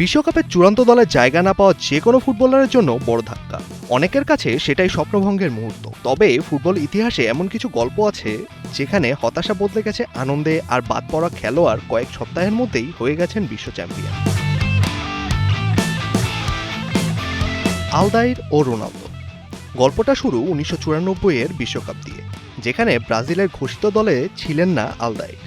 বিশ্বকাপের চূড়ান্ত দলে জায়গা না পাওয়া যে কোনো ফুটবলারের জন্য বড় ধাক্কা। অনেকের কাছে সেটাই স্বপ্নভঙ্গের মুহূর্ত। তবে ফুটবল ইতিহাসে এমন কিছু গল্প আছে যেখানে হতাশা বদলে গেছে আনন্দে, আর বাদ পড়া খেলোয়াড় কয়েক সপ্তাহের মধ্যেই হয়ে গেছেন বিশ্ব চ্যাম্পিয়ন। আলদাইর ও রোনালদো। গল্পটা শুরু 1994-এর বিশ্বকাপ দিয়ে, যেখানে ব্রাজিলের ঘোষিত দলে ছিলেন না আলদাইর,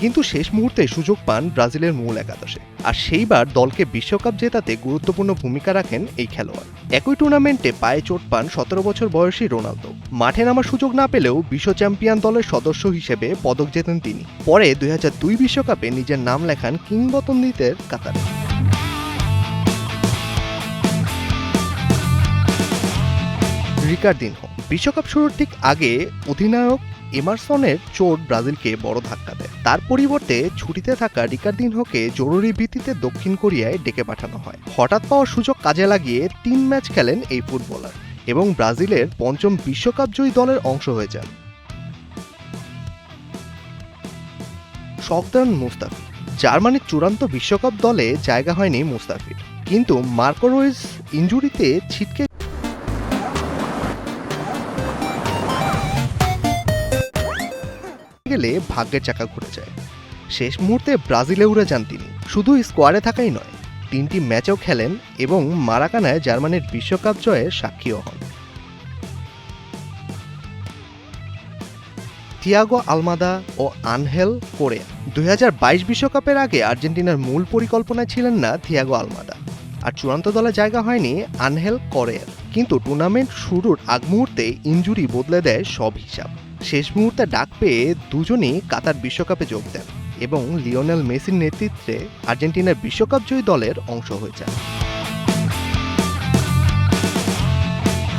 কিন্তু শেষ মুহূর্তে সুযোগ পান ব্রাজিলের মূল একাদশে। আর সেইবার দলকে বিশ্বকাপ জেতাতে গুরুত্বপূর্ণ ভূমিকা রাখেন এই খেলোয়াড়। একই টুর্নামেন্টে পায়ে চোট পান 17 বছর বয়সী রোনালদো। মাঠে নামার সুযোগ না পেলেও বিশ্ব চ্যাম্পিয়ন দলের সদস্য হিসেবে পদক জেতেন তিনি। পরে 2002 বিশ্বকাপে নিজের নাম লেখান কিংবদন্তিদের কাতারে। রিকার্ডিনহো। বিশ্বকাপ শুরুর ঠিক আগে অধিনায়ক এমারসনের চোট ব্রাজিলকে বড় ধাক্কা দেয়। তার পরিবর্তে ছুটিতে থাকা রিকার্ডিনহোকে জরুরি ভিত্তিতে দক্ষিণ কোরিয়ায় ডেকে পাঠানো হয়। হঠাৎ পাওয়া সুযোগ কাজে লাগিয়ে 3 ম্যাচ খেলেন এই ফুটবলার এবং ব্রাজিলের পঞ্চম বিশ্বকাপ জয়ী দলের অংশ হয়ে যান। শকদান মুস্তাফি। জার্মানির চূড়ান্ত বিশ্বকাপ দলে জায়গা হয়নি মুস্তাফির, কিন্তু মার্কো রয়েস ইনজুরিতে ছিটকে গেলে ভাগ্যের চাকা ঘুরে যায়। শেষ মুহূর্তে ব্রাজিলে উড়ে যান তিনি। শুধু স্কোয়াডে থাকাই নয়, 3টি ম্যাচেও খেলেন এবং মারাকানায় জার্মানির বিশ্বকাপ জয়ের সাক্ষীও হন। থিয়াগো আলমাদা ও আনহেল কোরেয়া। 2022 বিশ্বকাপের আগে আর্জেন্টিনার মূল পরিকল্পনায় ছিলেন না থিয়াগো আলমাদা, আর চূড়ান্ত দলে জায়গা হয়নি আনহেল কোরেয়ার। কিন্তু টুর্নামেন্ট শুরুর আগ মুহূর্তে ইনজুরি বদলে দেয় সব হিসাব। শেষ মুহূর্তে ডাক পেয়ে দুজনই কাতার বিশ্বকাপে যোগ দেন এবং লিওনেল মেসির নেতৃত্বে আর্জেন্টিনার বিশ্বকাপ জয়ী দলের অংশ হয়ে যান।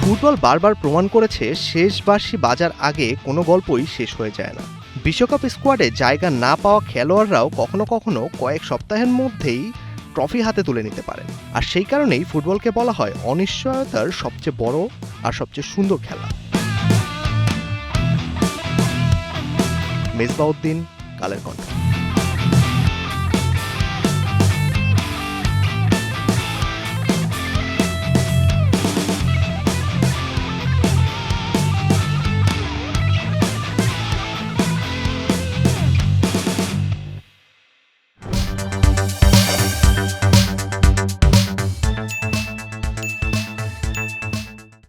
ফুটবল বারবার প্রমাণ করেছে শেষ বাঁশি বাজার আগে কোনো গল্পই শেষ হয়ে যায় না। বিশ্বকাপ স্কোয়াডে জায়গা না পাওয়া খেলোয়াড়রাও কখনো কখনো কয়েক সপ্তাহের মধ্যেই ট্রফি হাতে তুলে নিতে পারেন। আর সেই কারণেই ফুটবলকে বলা হয় অনিশ্চয়তার সবচেয়ে বড় আর সবচেয়ে সুন্দর খেলা। মেজবাউদ্দিন, কালের কণ্ঠ।